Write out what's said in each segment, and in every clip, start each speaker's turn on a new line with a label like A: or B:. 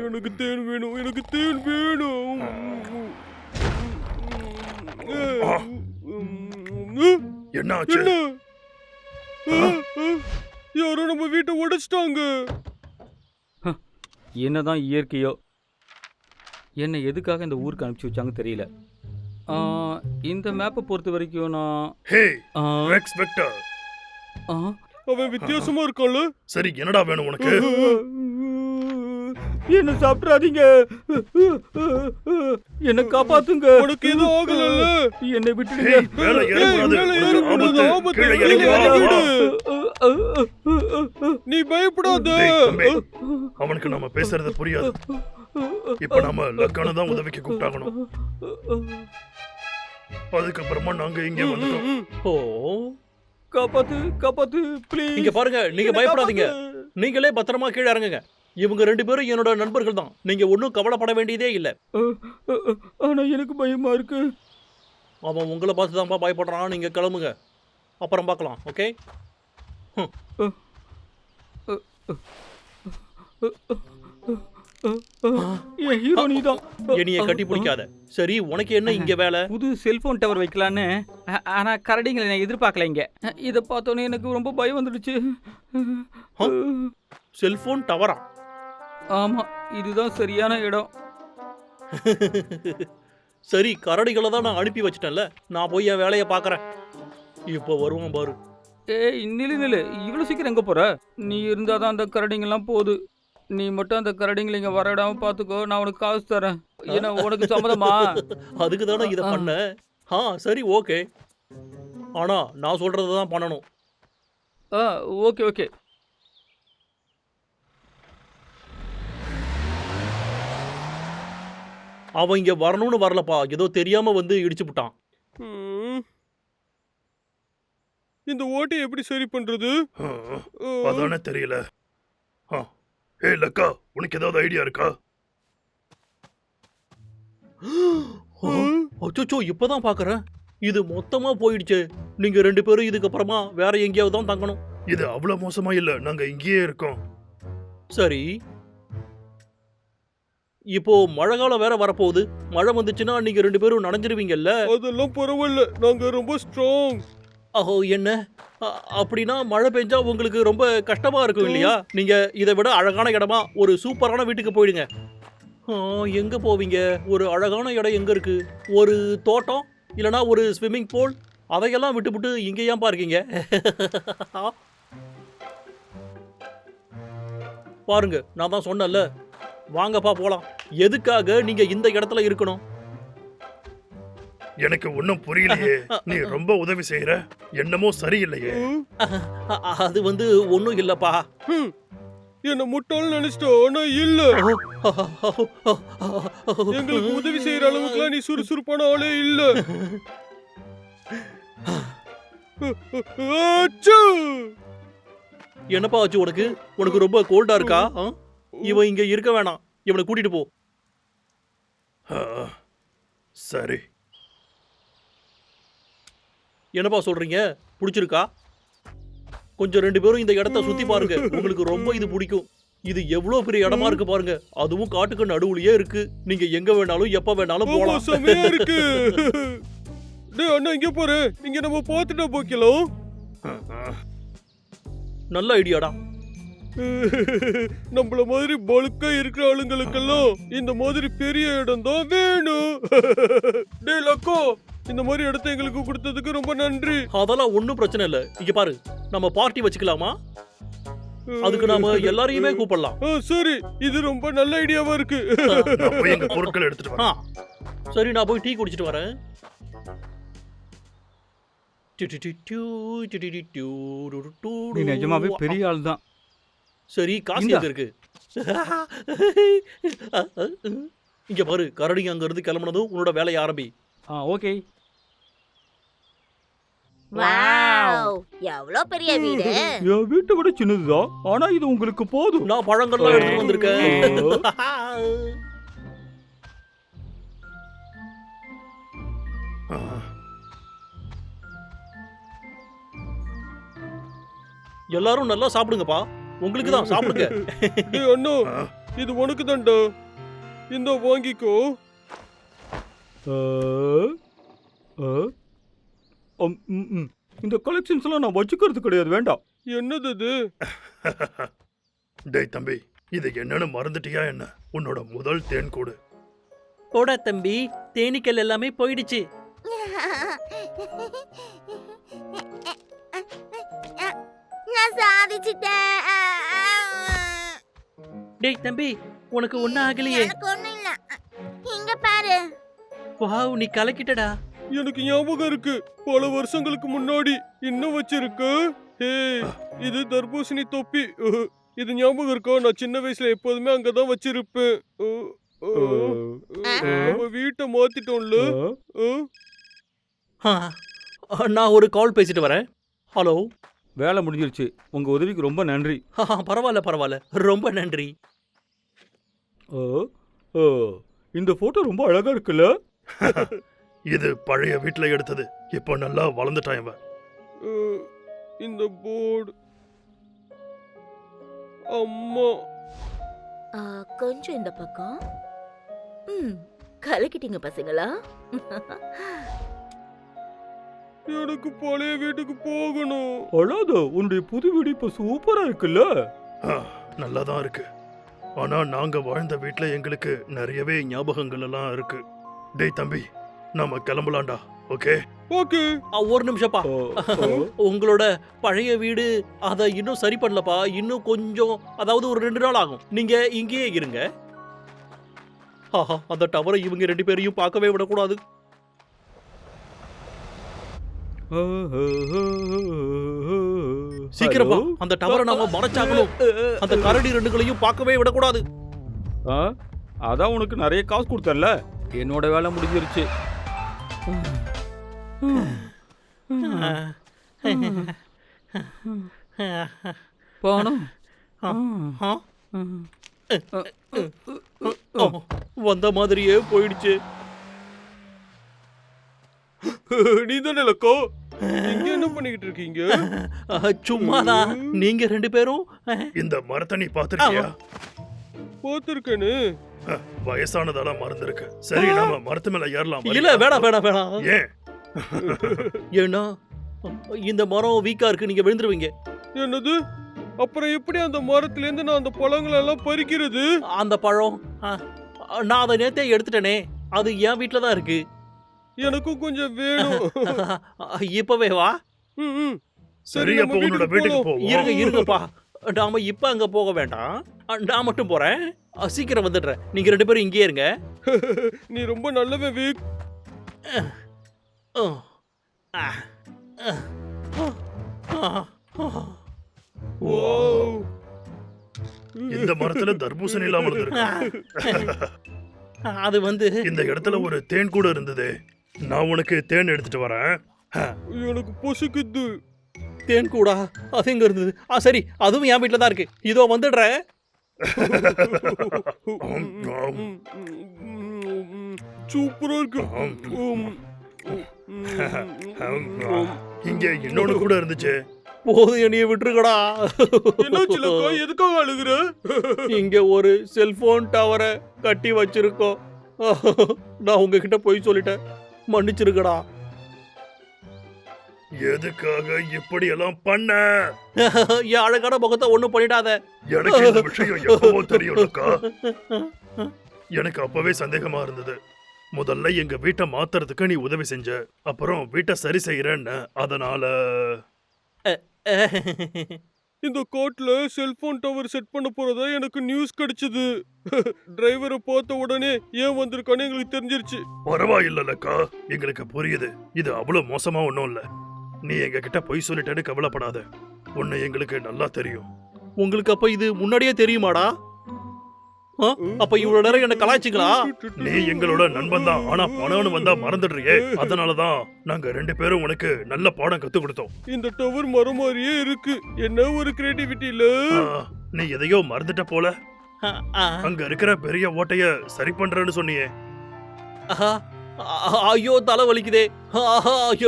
A: எனக்கு தேன் வேணும், எனக்கு தேன் வேணும்.
B: என்னாச்சு?
A: என்ன? யாரோ நம்ம வீட்டை உடைச்சிட்டாங்க.
C: என்னதான் இயற்கையோ என்னை எதுக்காக இந்த ஊருக்கு அனுப்பிச்சி வச்சாங்க தெரியல. இந்த மேப்பை பொறுத்த வரைக்கும் நான்
B: ஹே ரெக்ஸ் வெக்டர்,
A: அவன் வித்தியாசமா இருக்கான்ல.
B: சரி என்னடா வேணும் உனக்கு?
C: என்ன சாப்பிட்றாதீங்க, என்ன காப்பாத்துங்க.
A: உனக்கு எதுவும் ஆகலல்ல?
C: என்னை விட்டுடுங்க.
B: ஹேய், மேல ஏறக்கூடாது.
A: மேல
B: உனக்கு
A: ஏறக்கூடாது,
B: ஆபத்து.
A: ஆபத்து.
B: கீழே
A: கீழே
B: இறங்கி வா.
A: இறங்கிடு. நீ பயப்படாத.
B: டேய், தம்பி, அவனுக்கு நம்ம பேசுறது புரியாது. இப்ப நாம லக்கான தான் உதவிக்கு கூப்பிட்டாகணும். அதுக்கப்புறமா நாங்க இங்க வந்துட்டோம்.
D: ஓ,
C: காப்பாத்து காப்பாத்து ப்ளீஸ்.
D: இங்க பாருங்க, நீங்க பயப்படாதீங்க. நீங்களே பத்திரமா கீழே இறங்குங்க. இவங்க 2 பேரும் என்னோட நண்பர்கள் தான். நீங்க ஒன்றும் கவலைப்பட வேண்டியதே இல்லை.
C: ஆனா எனக்கு பயமா இருக்கு.
D: அவன் உங்களை பார்த்து தான்ப்பா பயப்படுறான். நீங்க கிளம்புங்க, அப்புறம் பார்க்கலாம். ஓகே?
C: என் ஹீரோ நீதான்.
D: என்னைய கட்டி பிடிக்காத. சரி, உனக்கு என்ன இங்க வேலை?
C: புது செல்போன் டவர் வைக்கலான்னு. ஆனா கரடிங்களை நான் எதிர்பார்க்கல இங்க. இதை பார்த்தோன்னே எனக்கு ரொம்ப பயம் வந்துடுச்சு.
D: செல்போன் டவரா?
C: ஆமா, இதுதான் சரியான இடம்.
D: சரி, கரடிகளை தான் நான் அனுப்பி வச்சிட்டேன்ல. நான் போய் என் வேலையை பார்க்கறேன். இப்போ வருவான் பாரு.
C: ஏய் நில்லு, இவ்வளவு சீக்கிரம் எங்க போற? நீ இருந்தாதான் அந்த கரடிங்கெல்லாம் போகுது. நீ மட்டும் அந்த கரடிங்களை இங்க வர விடாம பாத்துக்கோ. நான் உனக்கு காசு தரேன். ஏன்னா உனக்கு சம்மதமா?
D: அதுக்கு தானே இதை பண்ண. சரி, ஓகே. ஆனா நான் சொல்றதை தான் பண்ணணும்.
C: ஓகே.
D: அவன் இங்க வரணும்னு வரலப்பா, ஏதோ தெரியாம வந்து இடிச்சு விட்டான்.
A: இந்த ஓட்டை எப்படி சரி பண்றது?
B: அதானே தெரியல. ஏய் லக்கா, உனக்கு ஏதாவது ஐடியா இருக்கா?
D: அச்சோ, இப்பதான் பாக்குறேன். இது மொத்தமா போயிடுச்சு. நீங்க 2 பேரும் இதுக்கப்புறமா வேற எங்கேயாவது தான் தங்கணும்.
B: இது அவ்வளவு மோசமா இல்ல, நாங்க இங்கேயே இருக்கோம்.
D: சரி, இப்போ மழை காலம் வேற வரப்போகுது. மழை வந்துச்சுன்னா நீங்க 2 பேரும் நனைஞ்சிருவீங்கல்ல.
A: அதெல்லாம் பரவாயில்ல, நாங்க ரொம்ப ஸ்ட்ராங்.
D: என்ன அப்படின்னா மழை பெஞ்சா உங்களுக்கு ரொம்ப கஷ்டமா இருக்கும் இல்லையா? நீங்க இதை விட அழகான இடமா ஒரு சூப்பரான வீட்டுக்கு போயிடுங்க. எங்க போவீங்க? ஒரு அழகான இடம் எங்க இருக்கு? ஒரு தோட்டம், இல்லனா ஒரு ஸ்விம்மிங் பூல், அதையெல்லாம் விட்டுவிட்டு இங்க ஏன் இருக்கீங்க? பாருங்க, நான் தான் சொன்னேன்ல, வாங்கப்பா போலாம். எதுக்காக நீங்க இந்த இடத்துல இருக்கணும்?
B: எனக்கு ஒன்னும் புரியலையே. நீ ரொம்ப உதவி செய்யற, என்னமோ சரியில்லையே.
D: அது ஒண்ணும் இல்லப்பா.
A: என்ன முட்டாள் நினைச்சிட்டோ? ஆனா இல்ல. எங்களுக்கு உதவி செய்யற அளவுக்குலாம் நீ சுறுசுறுப்பான ஆளே இல்ல.
D: என்னப்பா ஆச்சு உனக்கு? உனக்கு ரொம்ப கோல்டா இருக்கா? இவன் இங்க இருக்க வேணாம், இவனை கூட்டிட்டு போ.
B: சரி.
D: என்னப்பா சொல்றீங்க? பிடிச்சிருக்கா? கொஞ்சம் 2 பேரும் இந்த இடத்த சுத்தி பாருங்க. உங்களுக்கு ரொம்ப இது பிடிக்கும். இது எவ்வளவு பெரிய இடமா இருக்கு பாருங்க. அதுவும் காட்டுக்கு நடுவுலயே இருக்கு. நீங்க எங்க வேணாலும் எப்ப வேணாலும் போலாம்.
A: செமையா இருக்கு. டேய் அண்ணா, இங்க பாரு. இங்க நம்ம பாத்துட்டா போக்கலாம்.
D: நல்ல ஐடியாடா.
A: நம்மள மாதிரி பல்கா இருக்கிற ஆளுங்களுக்கெல்லாம் இந்த மாதிரி பெரிய இடம் தான் வேணும். டேய் லக்கோ, இந்த மாதிரி இடத்தை எங்களுக்கு கொடுத்ததுக்கு ரொம்ப நன்றி.
D: அதெல்லாம் ஒண்ணும் பிரச்சனை இல்ல. இங்க பாரு, நம்ம பார்ட்டி வச்சுக்கலாமா? அதுக்கு நாம எல்லாரையுமே கூப்பிடலாம்.
A: சரி, இது ரொம்ப நல்ல ஐடியாவா இருக்கு.
B: நான் போய் எங்க பொருட்களை எடுத்துட்டு வரேன்.
D: சரி, நான் போய் டீ குடிச்சிட்டு வரேன்.
C: நீ நிஜமாவே பெரிய ஆள் தான்.
D: சரி, காசு எங்க இருக்கு? இங்க பாரு, கரடி அங்க இருந்து கிளம்புனதும் உன்னோட வேலையை ஆரம்பி.
C: ஓகே.
E: வாவ், எவ்வளவு பெரிய வீடு.
C: என் வீட்டை விட சின்னதுதான், ஆனா இது உங்களுக்கு போதும்.
D: நான் பழங்கள்லாம் எடுத்துட்டு வந்திருக்கேன். எல்லாரும் நல்லா சாப்பிடுங்கப்பா. உங்களுக்கு தான், சாப்பிடுங்க.
A: டேய் அண்ணா,
B: ஆ,
A: இது உனக்கு தான்டா. இந்த வாங்கிக்கோ.
C: இந்த கலெக்ஷன்ஸ் எல்லாம் நான் வச்சுக்கிறது கிடையாது, வேண்டாம்.
A: என்னது இது?
B: டேய் தம்பி, இது என்னன்னு மறந்துட்டியா என்ன? உன்னோட முதல் தேன் கூடு.
D: போடா தம்பி, தேனீக்கள் எல்லாமே போயிடுச்சு.
E: நான் சாதிச்சிட்டேன்.
D: டேய் தம்பி, உனக்கு ஒண்ணும் ஆகலையே.
E: எனக்கு ஒண்ணும் இல்ல. இங்க பாரு.
D: வாவ், நீ கலக்கிட்டடா.
A: எனக்கு ஞாபகம் இருக்கு, பல வருஷங்களுக்கு முன்னாடி இன்னும் வச்சிருக்கு. ஹே, இது தர்பூசணி தொப்பி. இது ஞாபகம் இருக்கா? நான் சின்ன வயசுல எப்போதுமே அங்கதான் வச்சிருப்பேன். நம்ம வீட்டை மாத்திட்டோம்ல.
D: ஆ, நான் ஒரு கால் பேசிட்டு வரேன். ஹலோ.
C: வேலை முடிஞ்சிருச்சு. உங்க உதவிக்கு ரொம்ப நன்றி.
D: பரவாயில்ல பரவாயில்ல, ரொம்ப நன்றி.
C: இந்த போட்டோ ரொம்ப அழகா இருக்குல்ல?
B: இது பழைய வீட்ல எடுத்தது. இப்போ நல்லா வளர்ந்துட்டான் இவன்.
A: இந்த போர்டு அம்மா.
E: கொஞ்சம் இந்த பக்கம். கலக்கிட்டீங்க பசங்களா.
A: எனக்கு பழைய வீட்டுக்கு போகணும்.
C: அழாத, உன்னுடைய புது வீடு இப்ப சூப்பரா இருக்குல்ல?
B: நல்லா தான் இருக்கு. ஆனா நாங்க வாழ்ந்த வீட்ல எங்களுக்கு நிறையவே ஞாபகங்கள் எல்லாம் இருக்கு. டேய் தம்பி, நாம கிளம்பலாம்டா. Okay
A: okay.
D: ஒரு நிமிஷப்பா. உங்களோட பழைய வீடு அதை இன்னும் சரி பண்ணலப்பா. இன்னும் கொஞ்சம், அதாவது ஒரு 2 நாள் ஆகும். நீங்க இங்கேயே இருங்க. ஆஹா, அந்த டவரை இவங்க 2 பேரையும் பார்க்கவே விடக்கூடாது. சீக்கிரமா அந்த டவரை நாம மறைச்சாக்கணும். அந்த கரடி 2களையும் பார்க்கவே விடக்கூடாது.
C: அதான் உனக்கு நிறைய காசு கொடுத்தல. என்னோட வேலை முடிஞ்சிருச்சு. பணம்
D: வந்த மாதிரியே போயிடுச்சு.
A: நீ தானே லக்கோ? இங்க என்ன பண்ணிக்கிட்டு இருக்கீங்க?
D: சும்மாதான். நீங்க 2 பேரும்
B: இந்த மரத்தை நீ பாத்திருக்கியா?
A: போத்திருக்கேன்னு.
B: வயசானதால மறந்துருக்கு. சரி, நாம மரத்து மேல ஏறலாம்.
D: இல்ல, வேணாம் வேணாம் வேணாம்.
B: ஏன்?
D: ஏன்னா இந்த மரம் வீக்கா இருக்கு, நீங்க விழுந்துருவீங்க.
A: என்னது? அப்புறம் எப்படி அந்த மரத்துல இருந்து நான் அந்த பழங்களை எல்லாம் பறிக்கிறது?
D: அந்த பழம் நான் அதை நேத்தே எடுத்துட்டேனே. அது என் வீட்டுல தான் இருக்கு.
A: எனக்கும் கொஞ்சம் வேணும்.
D: இப்பவே வா.
B: சரி,
A: நம்ம
B: அப்ப உன்னோட வீட்டுக்கு
A: போலாம்.
D: இருங்க
B: போவோம்.
D: இருங்கப்பா. நாம இப்ப அங்க போக வேண்டாம். நான் மட்டும் போறேன். சீக்கிரம் வந்துடுறேன். நீங்க 2 பேரும் இங்கேயே இருங்க.
A: நீ ரொம்ப நல்லவன் வீக். வாவ்.
B: இந்த மரத்துல தர்பூசணி இல்லாம இருந்திருக்கு.
D: அது வந்து
B: இந்த இடத்துல ஒரு தேன் கூட இருந்தது. நான் உனக்கு தேன் எடுத்துட்டு வரேன்.
A: எனக்கு பொசுக்குது.
D: தேன் கூடா? அது எங்க இருந்தது? சரி, அதுவும் என் வீட்டுல தான் இருக்கு. இதோ வந்துடுறேன்.
A: சூப்பரா இருக்கு.
B: இங்க இன்னொன்னு கூட இருந்துச்சு.
D: போது, என்னைய விட்டுருக்கடா.
A: என்னாச்சு லக்கா? எதுக்காக அழுகுற?
D: இங்க ஒரு செல்போன் டவரை கட்டி வச்சிருக்கோம். நான் உங்ககிட்ட போய் சொல்லிட்டேன், மன்னிச்சிருக்கடா.
B: எதுக்காக இப்படி எல்லாம் பண்ண?
D: என் அழகான முகத்தை ஒண்ணும் பண்ணிடாத.
B: எனக்கு இந்த விஷயம் எப்பவோ தெரியும்க்கா. எனக்கு அப்பவே சந்தேகமா இருந்தது. முதல்ல எங்க வீட்டை மாத்துறதுக்கு நீ உதவி செஞ்ச, அப்புறம் வீட்டை சரி செய்யறேன்னு. அதனால
A: இந்த கோட்ல செல்போன் டவர் செட் பண்ண போறதா எனக்கு நியூஸ் கிடைச்சது. டிரைவரை பார்த்த உடனே ஏன் வந்திருக்கான்னு எங்களுக்கு தெரிஞ்சிருச்சு.
B: பரவாயில்லக்கா, எங்களுக்கு புரியுது. இது அவ்வளவு மோசமா ஒண்ணும் இல்ல. நீ எங்க கிட்ட பொய் சொல்லிட்டேன்னு கவலைப்படாத. உன்னை எங்களுக்கு நல்லா தெரியும்.
D: உங்களுக்கு அப்ப இது முன்னாடியே தெரியுமாடா? அப்ப இவ்வளவு நேரம் என்ன கலாய்ச்சிங்களா?
B: நீ எங்களோட நண்பன் தான், ஆனா பணம்னு வந்தா மறந்துடுறியே. அதனாலதான் நாங்க 2 பேரும் உனக்கு நல்ல பாடம் கத்து கொடுத்தோம்.
A: இந்த டவர் மரம் மாதிரியே இருக்கு. என்ன ஒரு கிரியேட்டிவிட்டில.
B: நீ எதையோ மறந்துட்ட போல. அங்க இருக்கிற பெரிய ஓட்டைய சரி பண்றேன்னு சொன்னியே.
D: ஐயோ, தலை வலிக்குதே.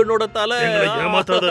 D: என்னோட தலை.
B: எங்களை ஏமாத்தாத.